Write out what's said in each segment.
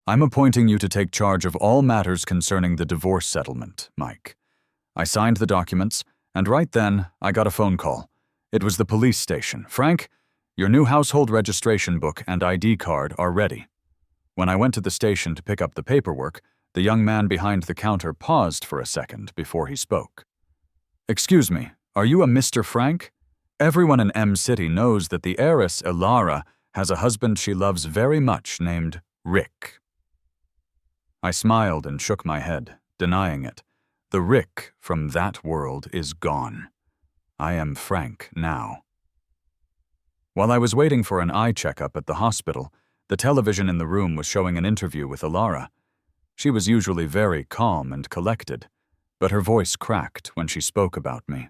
I'm appointing you to take charge of all matters concerning the divorce settlement, Mike. I signed the documents, and right then, I got a phone call. It was the police station. Frank, your new household registration book and ID card are ready. When I went to the station to pick up the paperwork, the young man behind the counter paused for a second before he spoke. Excuse me, are you a Mr. Frank? Everyone in M City knows that the heiress, Ilara, has a husband she loves very much named Rick. I smiled and shook my head, denying it. The Rick from that world is gone. I am Frank now. While I was waiting for an eye checkup at the hospital, the television in the room was showing an interview with Ilara. She was usually very calm and collected, but her voice cracked when she spoke about me.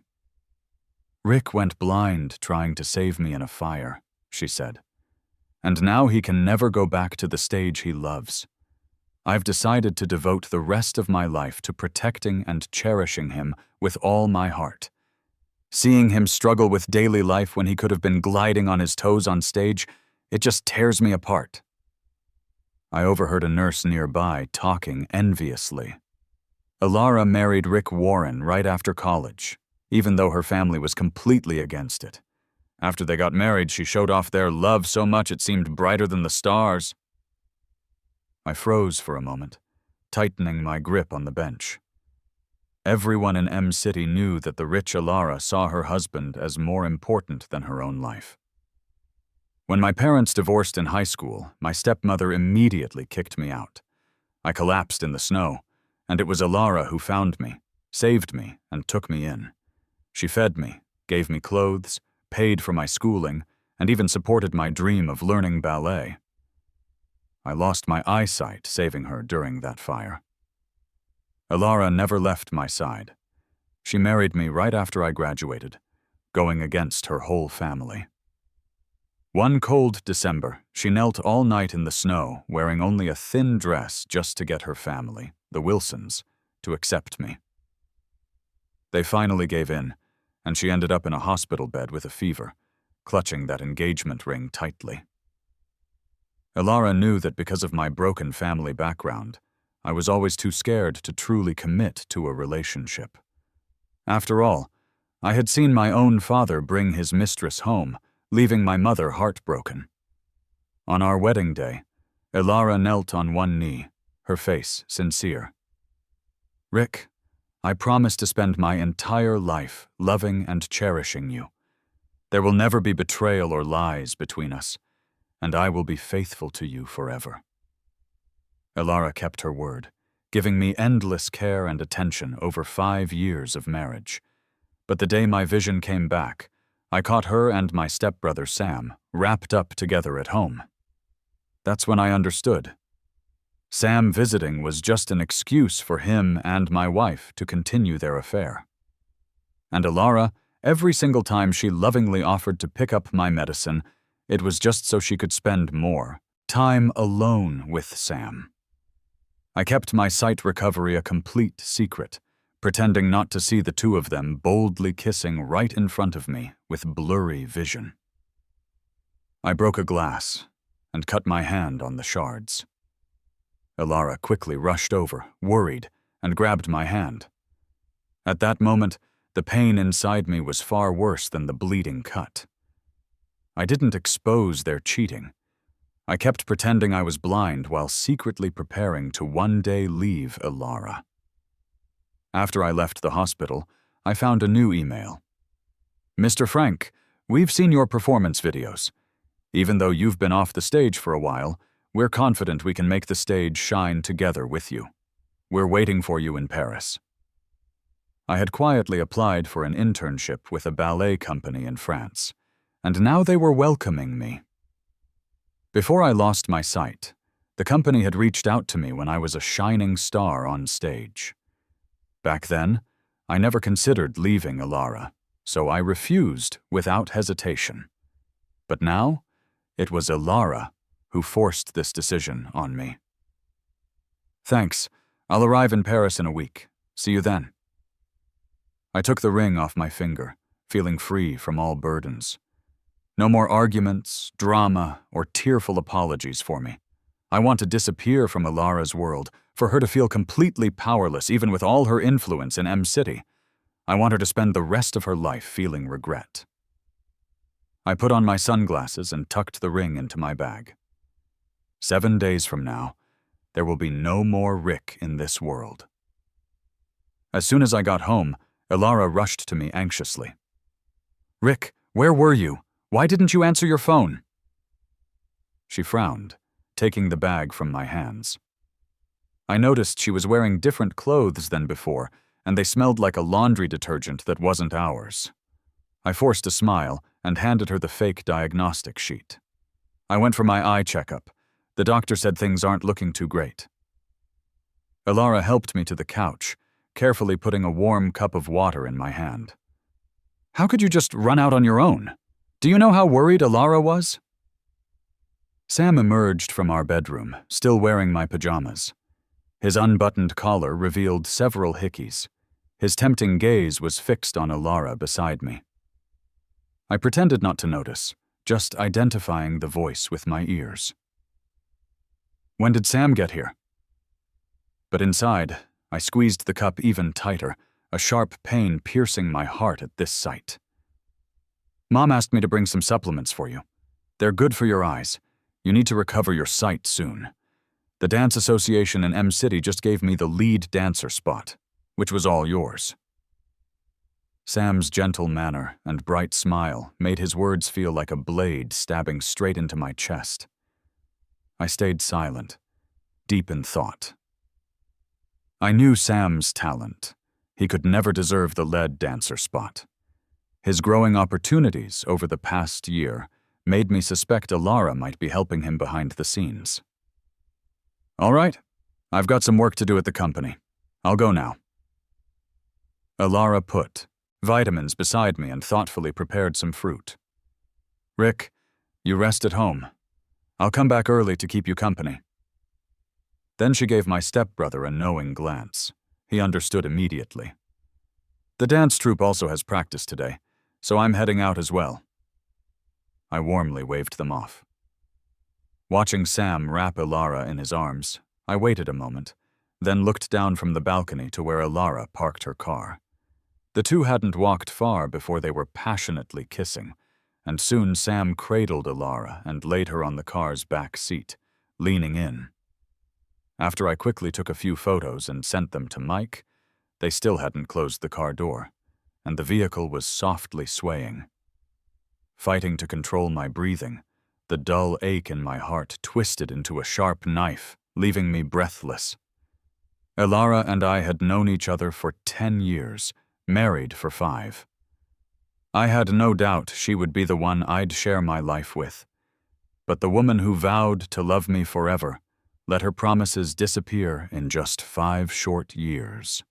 Rick went blind trying to save me in a fire, she said. And now he can never go back to the stage he loves. I've decided to devote the rest of my life to protecting and cherishing him with all my heart. Seeing him struggle with daily life when he could have been gliding on his toes on stage, it just tears me apart. I overheard a nurse nearby talking enviously. Ilara married Rick Warren right after college, even though her family was completely against it. After they got married, she showed off their love so much it seemed brighter than the stars. I froze for a moment, tightening my grip on the bench. Everyone in M City knew that the rich Ilara saw her husband as more important than her own life. When my parents divorced in high school, my stepmother immediately kicked me out. I collapsed in the snow, and it was Ilara who found me, saved me, and took me in. She fed me, gave me clothes, paid for my schooling, and even supported my dream of learning ballet. I lost my eyesight saving her during that fire. Ilara never left my side. She married me right after I graduated, going against her whole family. One cold December, she knelt all night in the snow, wearing only a thin dress just to get her family, the Wilsons, to accept me. They finally gave in, and she ended up in a hospital bed with a fever, clutching that engagement ring tightly. Ilara knew that because of my broken family background, I was always too scared to truly commit to a relationship. After all, I had seen my own father bring his mistress home, leaving my mother heartbroken. On our wedding day, Ilara knelt on one knee, her face sincere. Rick, I promise to spend my entire life loving and cherishing you. There will never be betrayal or lies between us, and I will be faithful to you forever. Ilara kept her word, giving me endless care and attention over 5 years of marriage. But the day my vision came back, I caught her and my stepbrother Sam wrapped up together at home. That's when I understood. Sam visiting was just an excuse for him and my wife to continue their affair. And Ilara, every single time she lovingly offered to pick up my medicine, it was just so she could spend more time alone with Sam. I kept my sight recovery a complete secret, pretending not to see the two of them boldly kissing right in front of me with blurry vision. I broke a glass and cut my hand on the shards. Ilara quickly rushed over, worried, and grabbed my hand. At that moment, the pain inside me was far worse than the bleeding cut. I didn't expose their cheating. I kept pretending I was blind while secretly preparing to one day leave Ilara. After I left the hospital, I found a new email. Mr. Frank, we've seen your performance videos. Even though you've been off the stage for a while, we're confident we can make the stage shine together with you. We're waiting for you in Paris. I had quietly applied for an internship with a ballet company in France, and now they were welcoming me. Before I lost my sight, the company had reached out to me when I was a shining star on stage. Back then, I never considered leaving Ilara, so I refused without hesitation. But now, it was Ilara who forced this decision on me. Thanks. I'll arrive in Paris in a week. See you then. I took the ring off my finger, feeling free from all burdens. No more arguments, drama, or tearful apologies for me. I want to disappear from Ilara's world, for her to feel completely powerless even with all her influence in M City. I want her to spend the rest of her life feeling regret. I put on my sunglasses and tucked the ring into my bag. 7 days from now, there will be no more Rick in this world. As soon as I got home, Ilara rushed to me anxiously. "Rick, where were you? Why didn't you answer your phone?" She frowned, taking the bag from my hands. I noticed she was wearing different clothes than before, and they smelled like a laundry detergent that wasn't ours. I forced a smile and handed her the fake diagnostic sheet. I went for my eye checkup. The doctor said things aren't looking too great. Ilara helped me to the couch, carefully putting a warm cup of water in my hand. "How could you just run out on your own? Do you know how worried Ilara was?" Sam emerged from our bedroom, still wearing my pajamas. His unbuttoned collar revealed several hickeys. His tempting gaze was fixed on Ilara beside me. I pretended not to notice, just identifying the voice with my ears. "When did Sam get here?" But inside, I squeezed the cup even tighter, a sharp pain piercing my heart at this sight. "Mom asked me to bring some supplements for you. They're good for your eyes. You need to recover your sight soon. The Dance Association in M City just gave me the lead dancer spot, which was all yours." Sam's gentle manner and bright smile made his words feel like a blade stabbing straight into my chest. I stayed silent, deep in thought. I knew Sam's talent. He could never deserve the lead dancer spot. His growing opportunities over the past year made me suspect Ilara might be helping him behind the scenes. "All right, I've got some work to do at the company. I'll go now." Ilara put vitamins beside me and thoughtfully prepared some fruit. "Rick, you rest at home. I'll come back early to keep you company." Then she gave my stepbrother a knowing glance. He understood immediately. "The dance troupe also has practice today, so I'm heading out as well." I warmly waved them off. Watching Sam wrap Ilara in his arms, I waited a moment, then looked down from the balcony to where Ilara parked her car. The two hadn't walked far before they were passionately kissing, and soon Sam cradled Ilara and laid her on the car's back seat, leaning in. After I quickly took a few photos and sent them to Mike, they still hadn't closed the car door, and the vehicle was softly swaying. Fighting to control my breathing, the dull ache in my heart twisted into a sharp knife, leaving me breathless. Ilara and I had known each other for 10 years, married for 5. I had no doubt she would be the one I'd share my life with. But the woman who vowed to love me forever let her promises disappear in just 5 short years.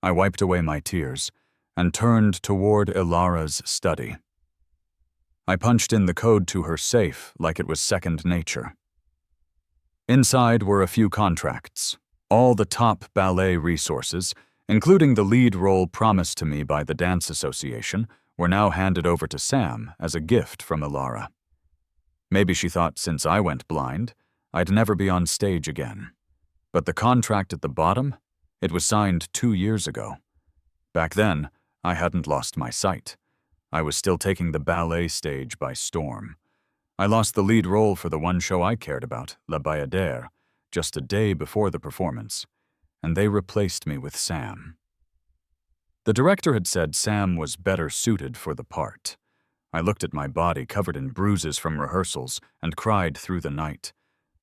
I wiped away my tears and turned toward Ilara's study. I punched in the code to her safe like it was second nature. Inside were a few contracts, all the top ballet resources, including the lead role promised to me by the Dance Association, were now handed over to Sam as a gift from Ilara. Maybe she thought since I went blind, I'd never be on stage again. But the contract at the bottom, it was signed 2 years ago. Back then, I hadn't lost my sight. I was still taking the ballet stage by storm. I lost the lead role for the one show I cared about, La Bayadère, just a day before the performance, and they replaced me with Sam. The director had said Sam was better suited for the part. I looked at my body covered in bruises from rehearsals and cried through the night,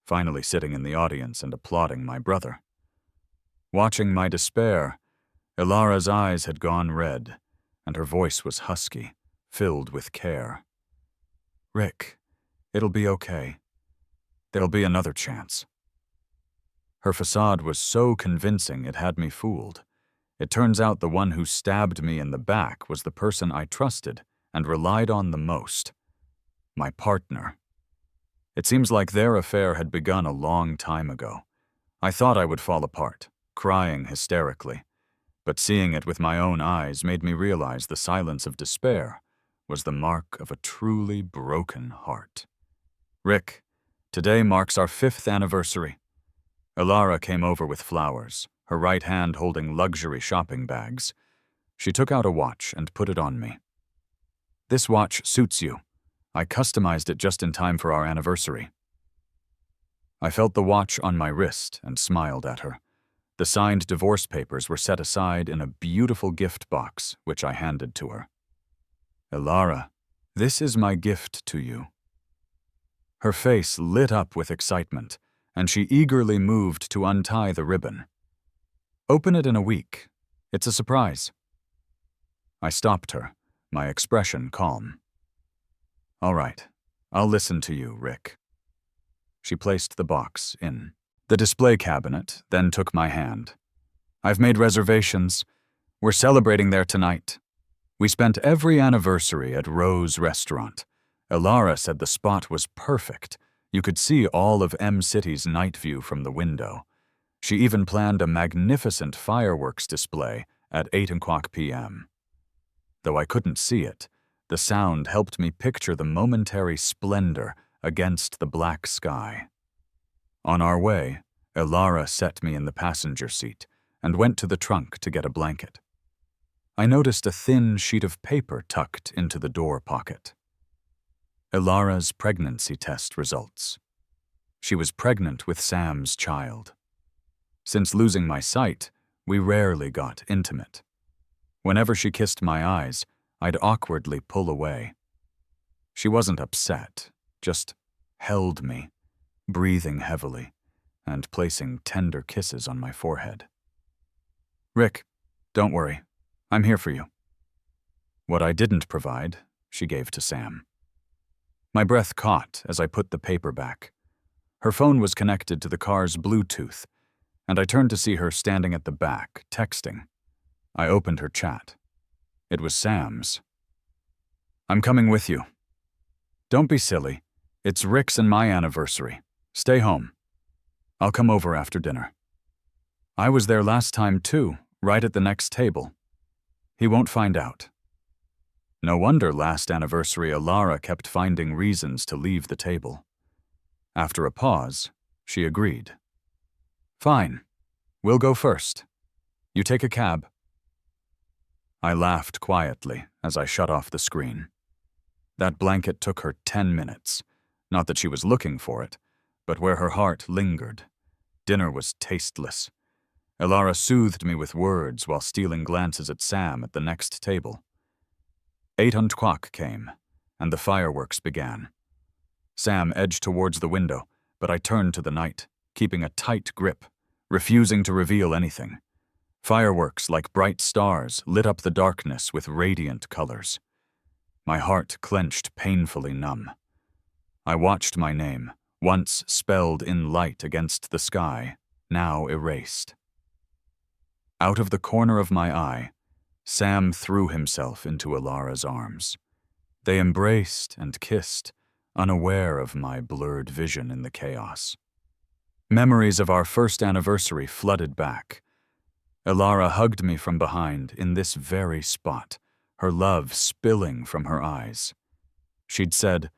finally sitting in the audience and applauding my brother. Watching my despair, Ilara's eyes had gone red, and her voice was husky, filled with care. "Rick, it'll be okay. There'll be another chance." Her facade was so convincing it had me fooled. It turns out the one who stabbed me in the back was the person I trusted and relied on the most. My partner. It seems like their affair had begun a long time ago. I thought I would fall apart, crying hysterically, but seeing it with my own eyes made me realize the silence of despair was the mark of a truly broken heart. "Rick, Today marks our 5th anniversary. Ilara came over with flowers, her right hand holding luxury shopping bags. She took out a watch and put it on me. This watch suits you. I customized it just in time for our anniversary. I felt the watch on my wrist and smiled at her. The signed divorce papers were set aside in a beautiful gift box, which I handed to her. Ilara, this is my gift to you. Her face lit up with excitement, and she eagerly moved to untie the ribbon. Open it in a week. It's a surprise. I stopped her, my expression calm. All right, I'll listen to you, Rick. She placed the box in the display cabinet, then took my hand. I've made reservations. We're celebrating there tonight. We spent every anniversary at Rose Restaurant. Ilara said the spot was perfect. You could see all of M-City's night view from the window. She even planned a magnificent fireworks display at 8:00 p.m. Though I couldn't see it, the sound helped me picture the momentary splendor against the black sky. On our way, Ilara set me in the passenger seat and went to the trunk to get a blanket. I noticed a thin sheet of paper tucked into the door pocket. Ilara's pregnancy test results. She was pregnant with Sam's child. Since losing my sight, we rarely got intimate. Whenever she kissed my eyes, I'd awkwardly pull away. She wasn't upset, just held me, breathing heavily, and placing tender kisses on my forehead. Rick, don't worry. I'm here for you. What I didn't provide, she gave to Sam. My breath caught as I put the paper back. Her phone was connected to the car's Bluetooth, and I turned to see her standing at the back, texting. I opened her chat. It was Sam's. I'm coming with you. Don't be silly. It's Rick's and my anniversary. Stay home. I'll come over after dinner. I was there last time too, right at the next table. He won't find out. No wonder last anniversary Ilara kept finding reasons to leave the table. After a pause, she agreed. Fine. We'll go first. You take a cab. I laughed quietly as I shut off the screen. That blanket took her 10 minutes. Not that she was looking for it, but where her heart lingered. Dinner was tasteless. Ilara soothed me with words while stealing glances at Sam at the next table. 8:00 came, and the fireworks began. Sam edged towards the window, but I turned to the night, keeping a tight grip, refusing to reveal anything. Fireworks, like bright stars, lit up the darkness with radiant colors. My heart clenched painfully numb. I watched my name, once spelled in light against the sky, now erased. Out of the corner of my eye, Sam threw himself into Ilara's arms. They embraced and kissed, unaware of my blurred vision in the chaos. Memories of our first anniversary flooded back. Ilara hugged me from behind in this very spot, her love spilling from her eyes. She'd said,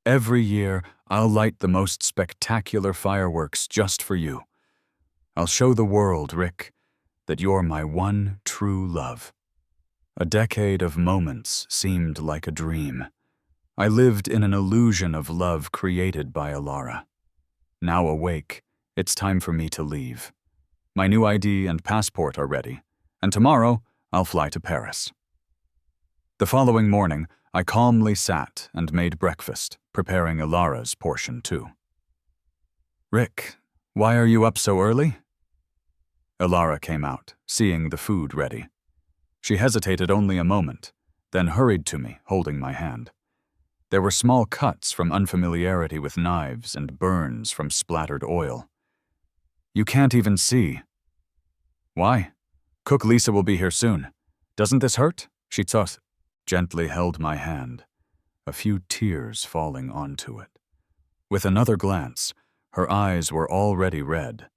"Every year, I'll light the most spectacular fireworks just for you. I'll show the world, Rick, that you're my one true love." A decade of moments seemed like a dream. I lived in an illusion of love created by Ilara. Now awake, it's time for me to leave. My new ID and passport are ready, and tomorrow I'll fly to Paris. The following morning, I calmly sat and made breakfast, preparing Ilara's portion too. Rick, why are you up so early? Ilara came out, seeing the food ready. She hesitated only a moment, then hurried to me, holding my hand. There were small cuts from unfamiliarity with knives and burns from splattered oil. You can't even see. Why? Cook Lisa will be here soon. Doesn't this hurt? She gently held my hand, a few tears falling onto it. With another glance, her eyes were already red.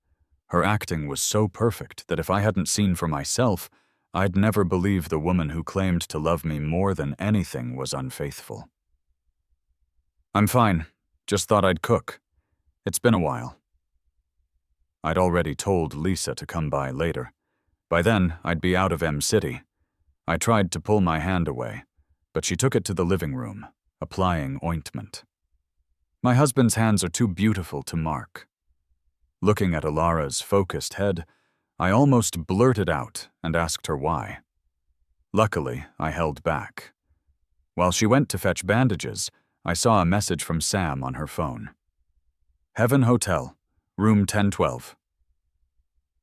Her acting was so perfect that if I hadn't seen for myself, I'd never believe the woman who claimed to love me more than anything was unfaithful. I'm fine. Just thought I'd cook. It's been a while. I'd already told Lisa to come by later. By then, I'd be out of M City. I tried to pull my hand away, but she took it to the living room, applying ointment. My husband's hands are too beautiful to mark. Looking at Alara's focused head, I almost blurted out and asked her why. Luckily, I held back. While she went to fetch bandages, I saw a message from Sam on her phone. Heaven Hotel, room 1012.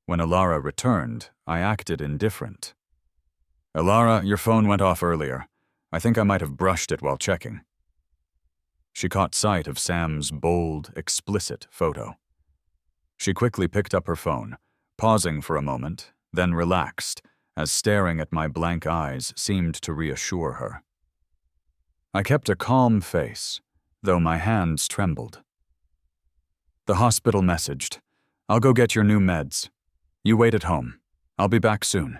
When Alara returned, I acted indifferent. Alara, your phone went off earlier. I think I might have brushed it while checking. She caught sight of Sam's bold, explicit photo. She quickly picked up her phone, pausing for a moment, then relaxed, as staring at my blank eyes seemed to reassure her. I kept a calm face, though my hands trembled. The hospital messaged, I'll go get your new meds. You wait at home. I'll be back soon.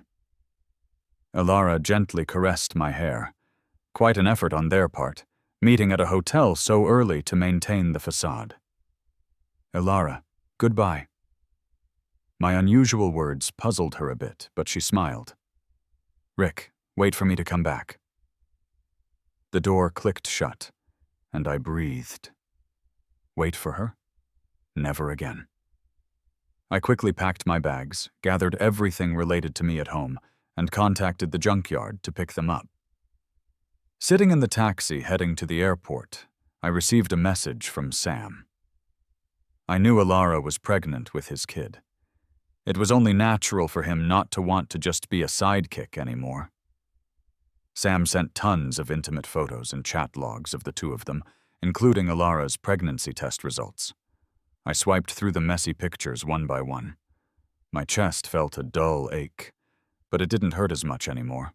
Alara gently caressed my hair. Quite an effort on their part, meeting at a hotel so early to maintain the facade. Alara, goodbye. My unusual words puzzled her a bit, but she smiled. Rick, wait for me to come back. The door clicked shut, and I breathed. Wait for her? Never again. I quickly packed my bags, gathered everything related to me at home, and contacted the junkyard to pick them up. Sitting in the taxi heading to the airport, I received a message from Sam. I knew Alara was pregnant with his kid. It was only natural for him not to want to just be a sidekick anymore. Sam sent tons of intimate photos and chat logs of the two of them, including Alara's pregnancy test results. I swiped through the messy pictures one by one. My chest felt a dull ache, but it didn't hurt as much anymore.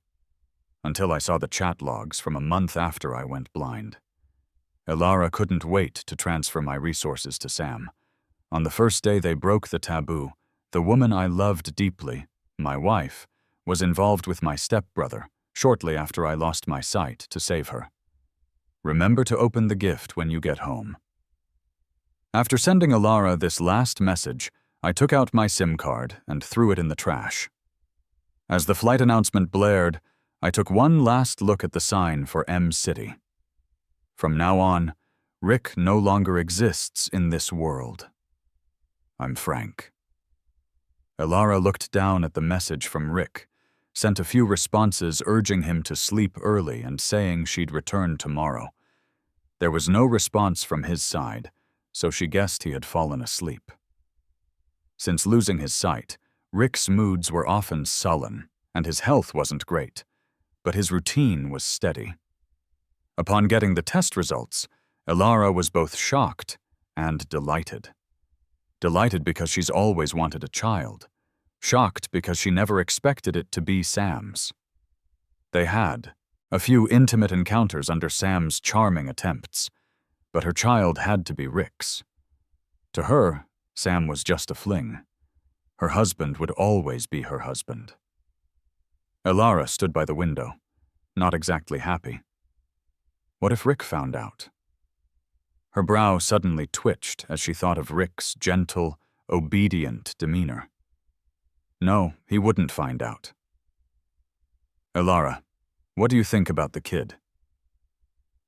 Until I saw the chat logs from a month after I went blind. Alara couldn't wait to transfer my resources to Sam. On the first day they broke the taboo, the woman I loved deeply, my wife, was involved with my stepbrother shortly after I lost my sight to save her. Remember to open the gift when you get home. After sending Alara this last message, I took out my SIM card and threw it in the trash. As the flight announcement blared, I took one last look at the sign for M City. From now on, Rick no longer exists in this world. I'm Frank. Alara looked down at the message from Rick, sent a few responses urging him to sleep early and saying she'd return tomorrow. There was no response from his side, so she guessed he had fallen asleep. Since losing his sight, Rick's moods were often sullen, and his health wasn't great, but his routine was steady. Upon getting the test results, Alara was both shocked and delighted. Delighted because she's always wanted a child. Shocked because she never expected it to be Sam's. They had a few intimate encounters under Sam's charming attempts, but her child had to be Rick's. To her, Sam was just a fling. Her husband would always be her husband. Alara stood by the window, not exactly happy. What if Rick found out? Her brow suddenly twitched as she thought of Rick's gentle, obedient demeanor. No, he wouldn't find out. Alara, what do you think about the kid?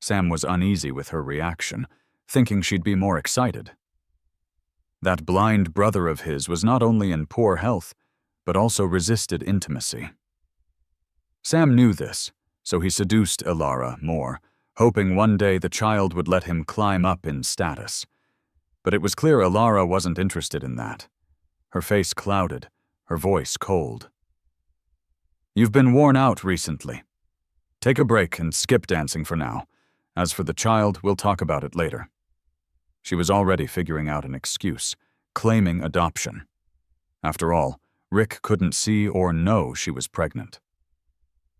Sam was uneasy with her reaction, thinking she'd be more excited. That blind brother of his was not only in poor health, but also resisted intimacy. Sam knew this, so he seduced Alara more, hoping one day the child would let him climb up in status. But it was clear Alara wasn't interested in that. Her face clouded, her voice cold. You've been worn out recently. Take a break and skip dancing for now. As for the child, we'll talk about it later. She was already figuring out an excuse, claiming adoption. After all, Rick couldn't see or know she was pregnant.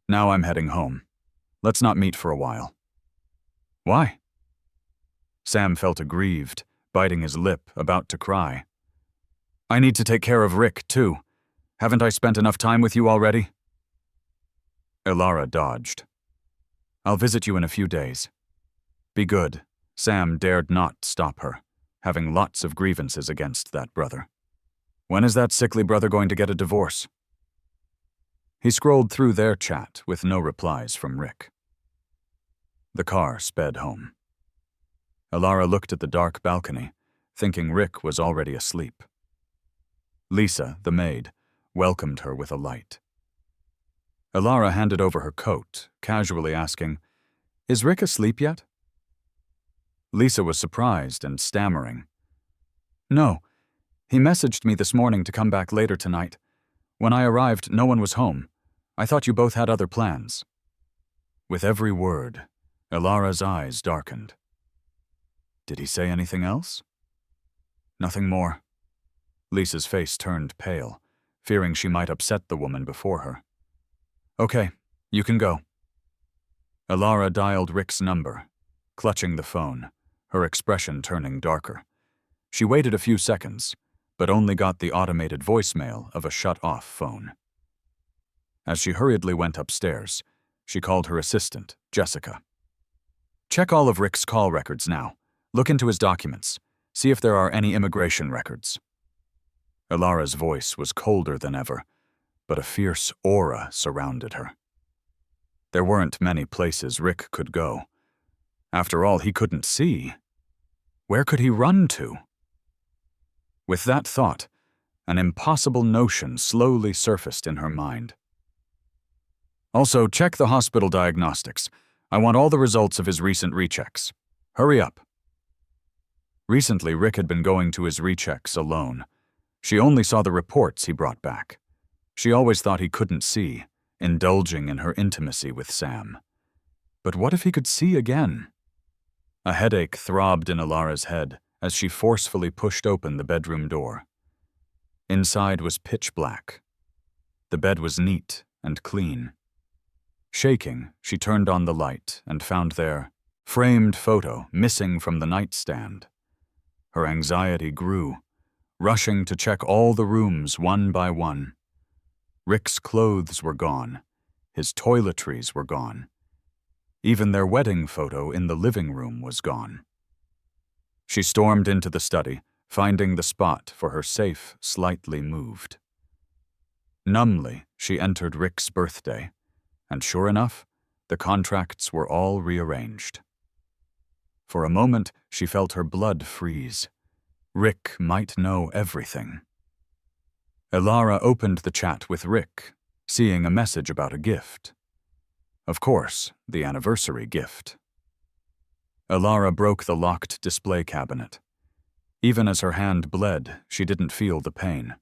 Now I'm heading home. Let's not meet for a while. Why? Sam felt aggrieved, biting his lip, about to cry. I need to take care of Rick, too. Haven't I spent enough time with you already? Alara dodged. I'll visit you in a few days. Be good. Sam dared not stop her. having lots of grievances against that brother. When is that sickly brother going to get a divorce? He scrolled through their chat with no replies from Rick. The car sped home. Alara looked at the dark balcony, thinking Rick was already asleep. Lisa, the maid, welcomed her with a light. Alara handed over her coat, casually asking, "Is Rick asleep yet?" Lisa was surprised and stammering. "No. He messaged me this morning to come back later tonight. When I arrived, no one was home. I thought you both had other plans." With every word, Alara's eyes darkened. Did he say anything else? Nothing more. Lisa's face turned pale, fearing she might upset the woman before her. "Okay, you can go." Alara dialed Rick's number, clutching the phone, her expression turning darker. She waited a few seconds, but only got the automated voicemail of a shut-off phone. As she hurriedly went upstairs, she called her assistant, Jessica. "Check all of Rick's call records now. Look into his documents. See if there are any immigration records." Alara's voice was colder than ever, but a fierce aura surrounded her. There weren't many places Rick could go. After all, he couldn't see. Where could he run to? With that thought, an impossible notion slowly surfaced in her mind. "Also, check the hospital diagnostics. I want all the results of his recent rechecks. Hurry up." Recently, Rick had been going to his rechecks alone. She only saw the reports he brought back. She always thought he couldn't see, indulging in her intimacy with Sam. But what if he could see again? A headache throbbed in Alara's head as she forcefully pushed open the bedroom door. Inside was pitch black. The bed was neat and clean. Shaking, she turned on the light and found their framed photo missing from the nightstand. Her anxiety grew, rushing to check all the rooms one by one. Rick's clothes were gone. His toiletries were gone. Even their wedding photo in the living room was gone. She stormed into the study, finding the spot for her safe slightly moved. Numbly, she entered Rick's birthday, and sure enough, the contracts were all rearranged. For a moment, she felt her blood freeze. Rick might know everything. Alara opened the chat with Rick, seeing a message about a gift. Of course, the anniversary gift. Alara broke the locked display cabinet. Even as her hand bled, she didn't feel the pain.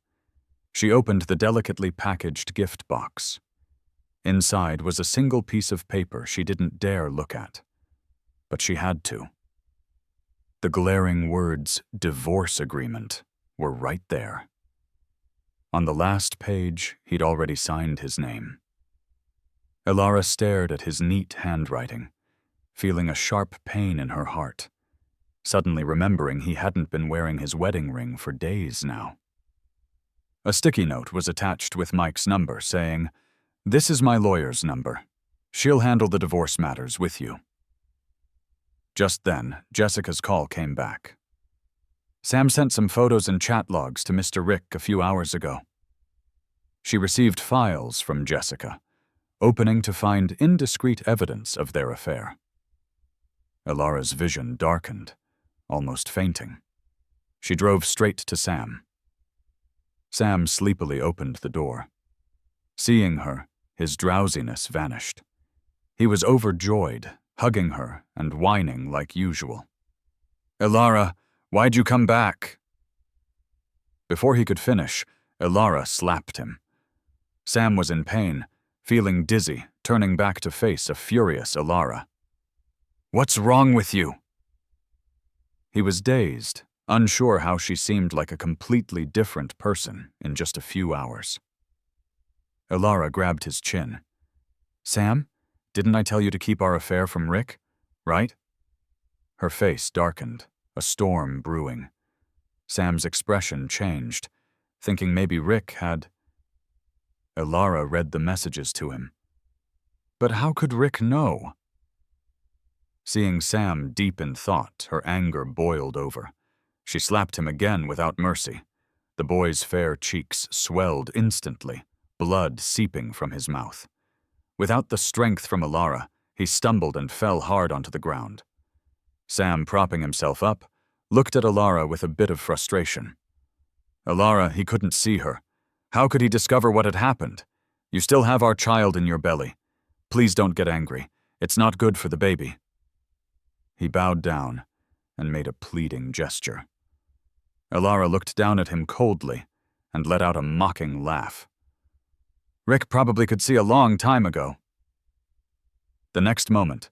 She opened the delicately packaged gift box. Inside was a single piece of paper she didn't dare look at. But she had to. The glaring words, "divorce agreement," were right there. On the last page, he'd already signed his name. Alara stared at his neat handwriting, feeling a sharp pain in her heart, suddenly remembering he hadn't been wearing his wedding ring for days now. A sticky note was attached with Mike's number saying, "This is my lawyer's number. She'll handle the divorce matters with you." Just then, Jessica's call came back. "Sam sent some photos and chat logs to Mr. Rick a few hours ago." She received files from Jessica, opening to find indiscreet evidence of their affair. Alara's vision darkened, almost fainting. She drove straight to Sam. Sam sleepily opened the door. Seeing her, his drowsiness vanished. He was overjoyed, hugging her and whining like usual. "Alara, why'd you come back?" Before he could finish, Alara slapped him. Sam was in pain, feeling dizzy, turning back to face a furious Alara. "What's wrong with you?" He was dazed, unsure how she seemed like a completely different person in just a few hours. Alara grabbed his chin. "Sam, didn't I tell you to keep our affair from Rick, right?" Her face darkened, a storm brewing. Sam's expression changed, thinking maybe Rick had... Alara read the messages to him. But how could Rick know? Seeing Sam deep in thought, her anger boiled over. She slapped him again without mercy. The boy's fair cheeks swelled instantly, blood seeping from his mouth. Without the strength from Alara, he stumbled and fell hard onto the ground. Sam, propping himself up, looked at Alara with a bit of frustration. Alara, he couldn't see her. How could he discover what had happened? You still have our child in your belly. Please don't get angry. It's not good for the baby. He bowed down and made a pleading gesture. Alara looked down at him coldly and let out a mocking laugh. Rick probably could see a long time ago. The next moment,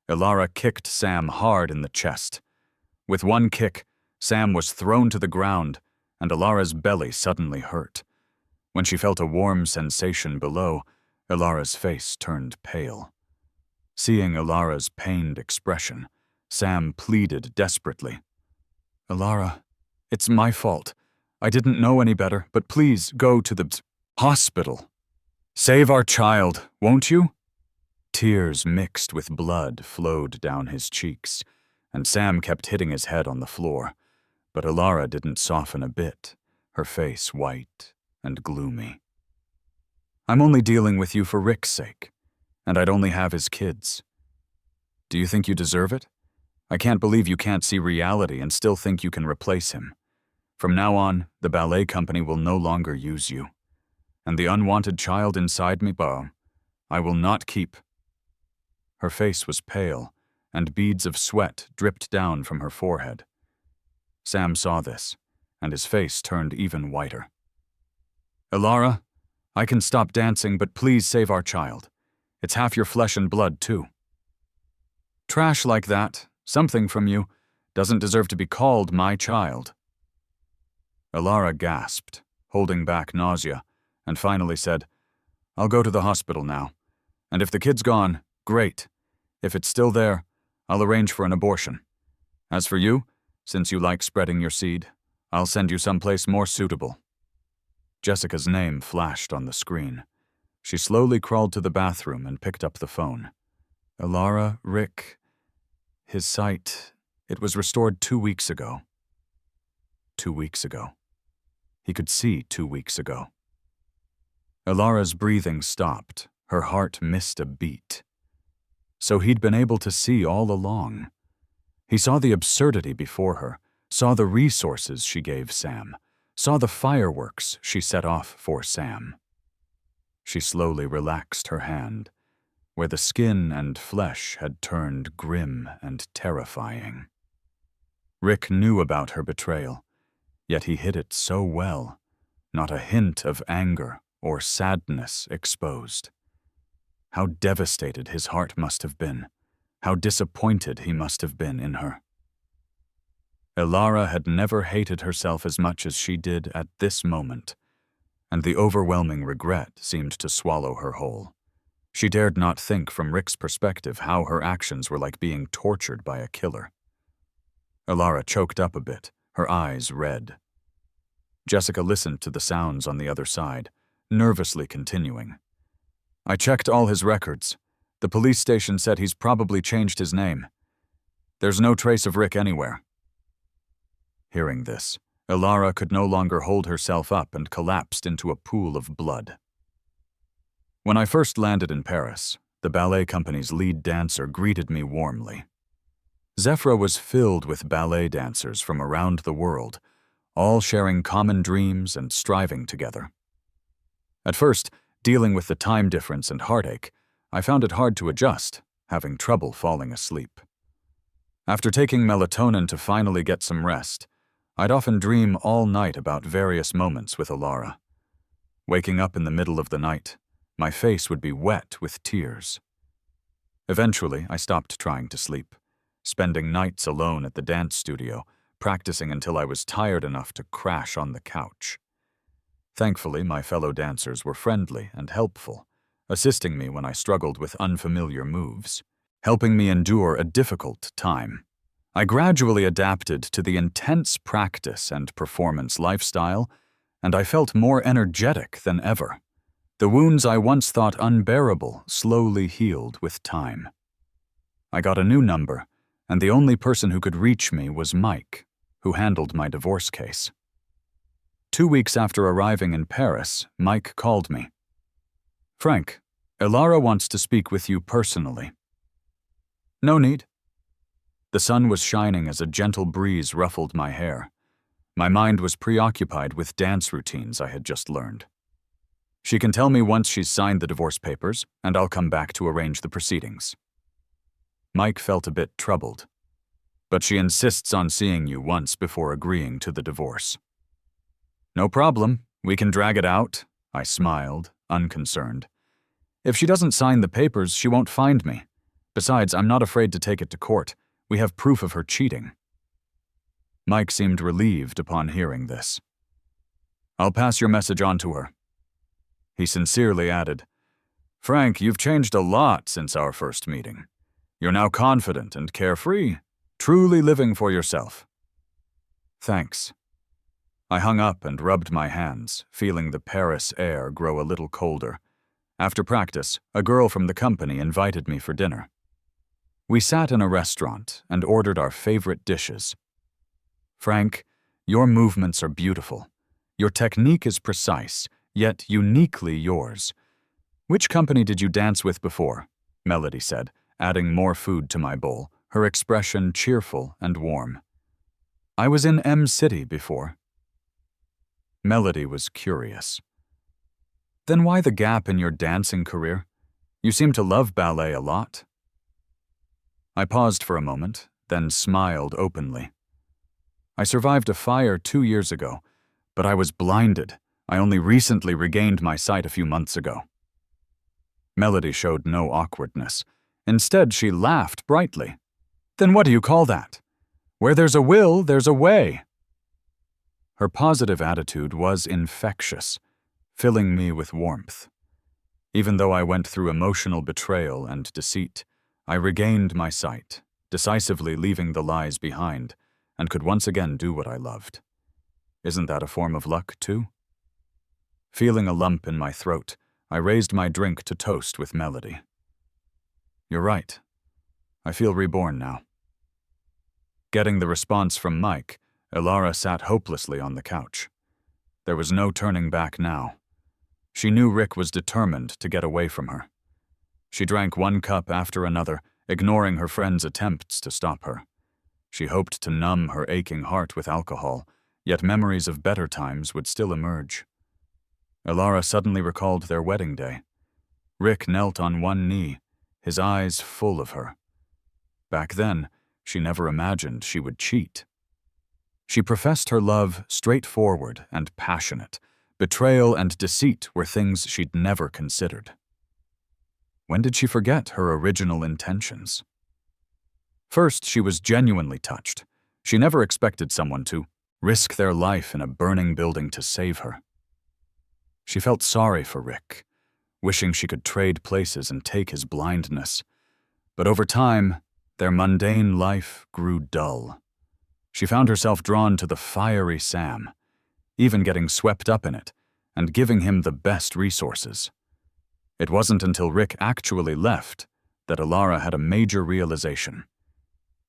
Alara kicked Sam hard in the chest. With one kick, Sam was thrown to the ground, and Alara's belly suddenly hurt. When she felt a warm sensation below, Alara's face turned pale. Seeing Alara's pained expression, Sam pleaded desperately. Alara, it's my fault. I didn't know any better, but please go to the hospital. Save our child, won't you? Tears mixed with blood flowed down his cheeks, and Sam kept hitting his head on the floor. But Alara didn't soften a bit, her face white and gloomy. I'm only dealing with you for Rick's sake, and I'd only have his kids. Do you think you deserve it? I can't believe you can't see reality and still think you can replace him. From now on, the ballet company will no longer use you. And the unwanted child inside me, I will not keep. Her face was pale, and beads of sweat dripped down from her forehead. Sam saw this, and his face turned even whiter. Alara, I can stop dancing, but please save our child. It's half your flesh and blood, too. Trash like that, something from you, doesn't deserve to be called my child. Alara gasped, holding back nausea, and finally said, I'll go to the hospital now. And if the kid's gone, great. If it's still there, I'll arrange for an abortion. As for you, since you like spreading your seed, I'll send you someplace more suitable. Jessica's name flashed on the screen. She slowly crawled to the bathroom and picked up the phone. Alara, Rick, his sight, it was restored 2 weeks ago. 2 weeks ago. He could see 2 weeks ago. Alara's breathing stopped. Her heart missed a beat. So he'd been able to see all along. He saw the absurdity before her, saw the resources she gave Sam, saw the fireworks she set off for Sam. She slowly relaxed her hand, where the skin and flesh had turned grim and terrifying. Rick knew about her betrayal, yet he hid it so well, not a hint of anger or sadness exposed. How devastated his heart must have been, how disappointed he must have been in her. Alara had never hated herself as much as she did at this moment, and the overwhelming regret seemed to swallow her whole. She dared not think from Rick's perspective how her actions were like being tortured by a killer. Alara choked up a bit, her eyes red. Jessica listened to the sounds on the other side, nervously continuing. I checked all his records. The police station said he's probably changed his name. There's no trace of Rick anywhere. Hearing this, Alara could no longer hold herself up and collapsed into a pool of blood. When I first landed in Paris, the ballet company's lead dancer greeted me warmly. Zephra was filled with ballet dancers from around the world, all sharing common dreams and striving together. At first, dealing with the time difference and heartache, I found it hard to adjust, having trouble falling asleep. After taking melatonin to finally get some rest, I'd often dream all night about various moments with Alara. Waking up in the middle of the night, my face would be wet with tears. Eventually, I stopped trying to sleep, spending nights alone at the dance studio, practicing until I was tired enough to crash on the couch. Thankfully, my fellow dancers were friendly and helpful, assisting me when I struggled with unfamiliar moves, helping me endure a difficult time. I gradually adapted to the intense practice and performance lifestyle, and I felt more energetic than ever. The wounds I once thought unbearable slowly healed with time. I got a new number, and the only person who could reach me was Mike. who handled my divorce case. 2 weeks after arriving in Paris, Mike called me. "Frank, Elara wants to speak with you personally." "No need." The sun was shining as a gentle breeze ruffled my hair. My mind was preoccupied with dance routines I had just learned. "She can tell me once she's signed the divorce papers, and I'll come back to arrange the proceedings." Mike felt a bit troubled. "But she insists on seeing you once before agreeing to the divorce." "No problem, we can drag it out," I smiled, unconcerned. "If she doesn't sign the papers, she won't find me. Besides, I'm not afraid to take it to court. We have proof of her cheating." Mike seemed relieved upon hearing this. "I'll pass your message on to her." He sincerely added, "Frank, you've changed a lot since our first meeting. You're now confident and carefree, truly living for yourself." "Thanks." I hung up and rubbed my hands, feeling the Paris air grow a little colder. After practice, a girl from the company invited me for dinner. We sat in a restaurant and ordered our favorite dishes. "Frank, your movements are beautiful. Your technique is precise, yet uniquely yours. Which company did you dance with before?" Melody said, adding more food to my bowl, her expression cheerful and warm. "I was in M City before." Melody was curious. "Then why the gap in your dancing career? You seem to love ballet a lot." I paused for a moment, then smiled openly. "I survived a fire 2 years ago, but I was blinded. I only recently regained my sight a few months ago." Melody showed no awkwardness. Instead, she laughed brightly. "Then what do you call that? Where there's a will, there's a way." Her positive attitude was infectious, filling me with warmth. Even though I went through emotional betrayal and deceit, I regained my sight, decisively leaving the lies behind, and could once again do what I loved. Isn't that a form of luck, too? Feeling a lump in my throat, I raised my drink to toast with Melody. "You're right. I feel reborn now." Getting the response from Mike, Elara sat hopelessly on the couch. There was no turning back now. She knew Rick was determined to get away from her. She drank one cup after another, ignoring her friend's attempts to stop her. She hoped to numb her aching heart with alcohol, yet memories of better times would still emerge. Elara suddenly recalled their wedding day. Rick knelt on one knee, his eyes full of her. Back then, she never imagined she would cheat. She professed her love straightforward and passionate. Betrayal and deceit were things she'd never considered. When did she forget her original intentions? First, she was genuinely touched. She never expected someone to risk their life in a burning building to save her. She felt sorry for Rick, wishing she could trade places and take his blindness. But over time, their mundane life grew dull. She found herself drawn to the fiery Sam, even getting swept up in it, and giving him the best resources. It wasn't until Rick actually left that Elara had a major realization.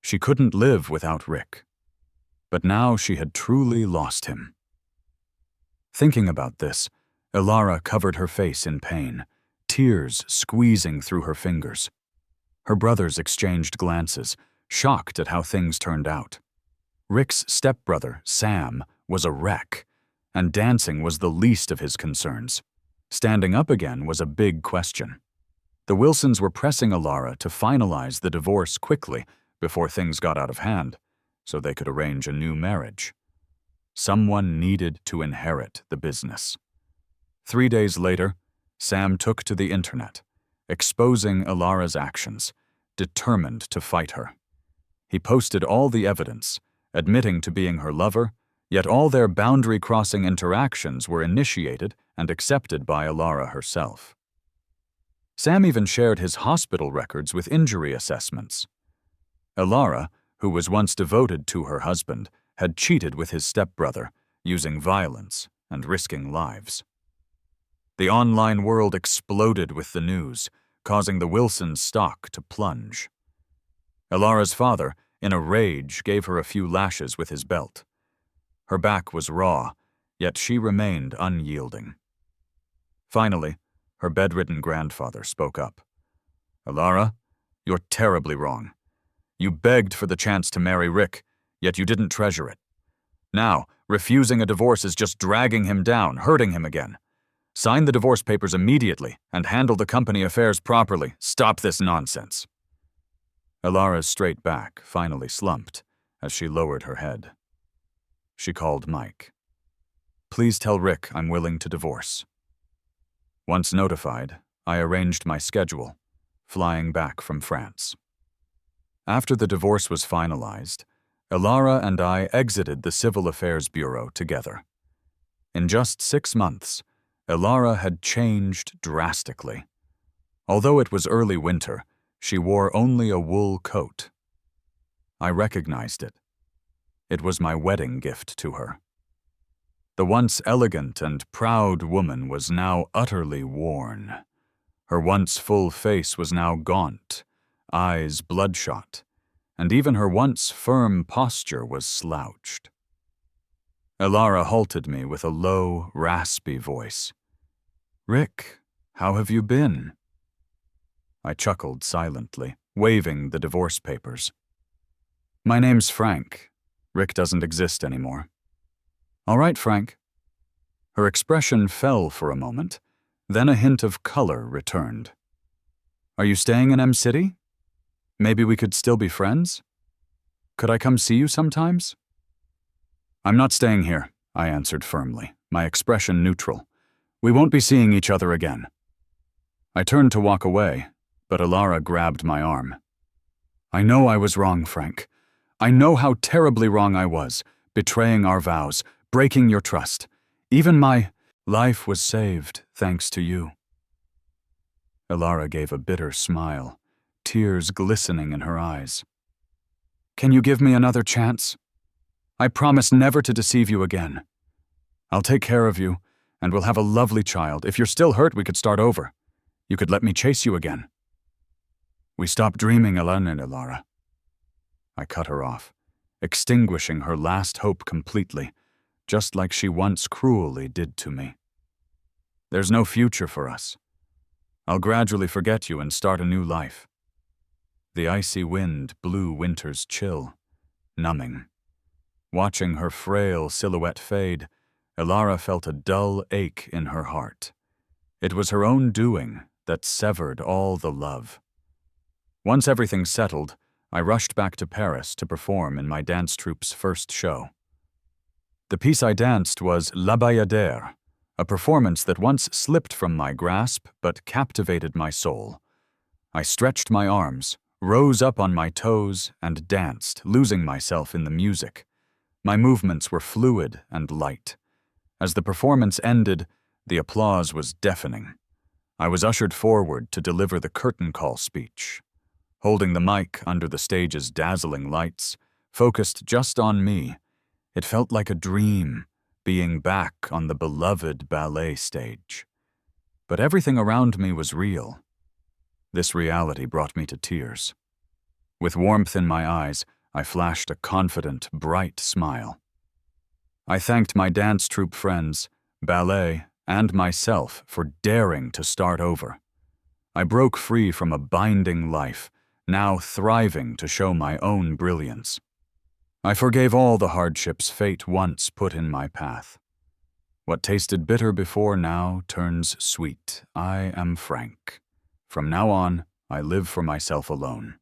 She couldn't live without Rick. But now she had truly lost him. Thinking about this, Elara covered her face in pain, tears squeezing through her fingers. Her brothers exchanged glances, shocked at how things turned out. Rick's stepbrother, Sam, was a wreck, and dancing was the least of his concerns. Standing up again was a big question. The Wilsons were pressing Elara to finalize the divorce quickly before things got out of hand, so they could arrange a new marriage. Someone needed to inherit the business. 3 days later, Sam took to the internet, exposing Elara's actions, determined to fight her. He posted all the evidence, admitting to being her lover, yet all their boundary-crossing interactions were initiated and accepted by Elara herself. Sam even shared his hospital records with injury assessments. Elara, who was once devoted to her husband, had cheated with his stepbrother, using violence and risking lives. The online world exploded with the news, causing the Wilsons' stock to plunge. Elara's father, in a rage, gave her a few lashes with his belt. Her back was raw, yet she remained unyielding. Finally, her bedridden grandfather spoke up. "Alara, you're terribly wrong. You begged for the chance to marry Rick, yet you didn't treasure it. Now, refusing a divorce is just dragging him down, hurting him again. Sign the divorce papers immediately and handle the company affairs properly. Stop this nonsense." Alara's straight back finally slumped as she lowered her head. She called Mike. "Please tell Rick I'm willing to divorce." Once notified, I arranged my schedule, flying back from France. After the divorce was finalized, Alara and I exited the Civil Affairs Bureau together. In just 6 months, Alara had changed drastically. Although it was early winter, she wore only a wool coat. I recognized it. It was my wedding gift to her. The once elegant and proud woman was now utterly worn. Her once full face was now gaunt, eyes bloodshot, and even her once firm posture was slouched. Alara halted me with a low, raspy voice. "Rick, how have you been?" I chuckled silently, waving the divorce papers. "My name's Frank. Rick doesn't exist anymore." "All right, Frank." Her expression fell for a moment, then a hint of color returned. "Are you staying in M-City? Maybe we could still be friends? Could I come see you sometimes?" "I'm not staying here," I answered firmly, my expression neutral. "We won't be seeing each other again." I turned to walk away, but Alara grabbed my arm. "I know I was wrong, Frank. I know how terribly wrong I was, betraying our vows, breaking your trust. Even my life was saved thanks to you." Alara gave a bitter smile, tears glistening in her eyes. "Can you give me another chance? I promise never to deceive you again. I'll take care of you, and we'll have a lovely child. If you're still hurt, we could start over. You could let me chase you again." "We stopped dreaming, Alana and Alara." I cut her off, extinguishing her last hope completely, just like she once cruelly did to me. "There's no future for us. I'll gradually forget you and start a new life." The icy wind blew winter's chill, numbing. Watching her frail silhouette fade, Alara felt a dull ache in her heart. It was her own doing that severed all the love. Once everything settled, I rushed back to Paris to perform in my dance troupe's first show. The piece I danced was La Bayadère, a performance that once slipped from my grasp but captivated my soul. I stretched my arms, rose up on my toes, and danced, losing myself in the music. My movements were fluid and light. As the performance ended, the applause was deafening. I was ushered forward to deliver the curtain call speech. Holding the mic under the stage's dazzling lights, focused just on me, it felt like a dream, being back on the beloved ballet stage. But everything around me was real. This reality brought me to tears. With warmth in my eyes, I flashed a confident, bright smile. I thanked my dance troupe friends, ballet, and myself for daring to start over. I broke free from a binding life, now thriving to show my own brilliance. I forgave all the hardships fate once put in my path. What tasted bitter before now turns sweet. I am Frank. From now on, I live for myself alone.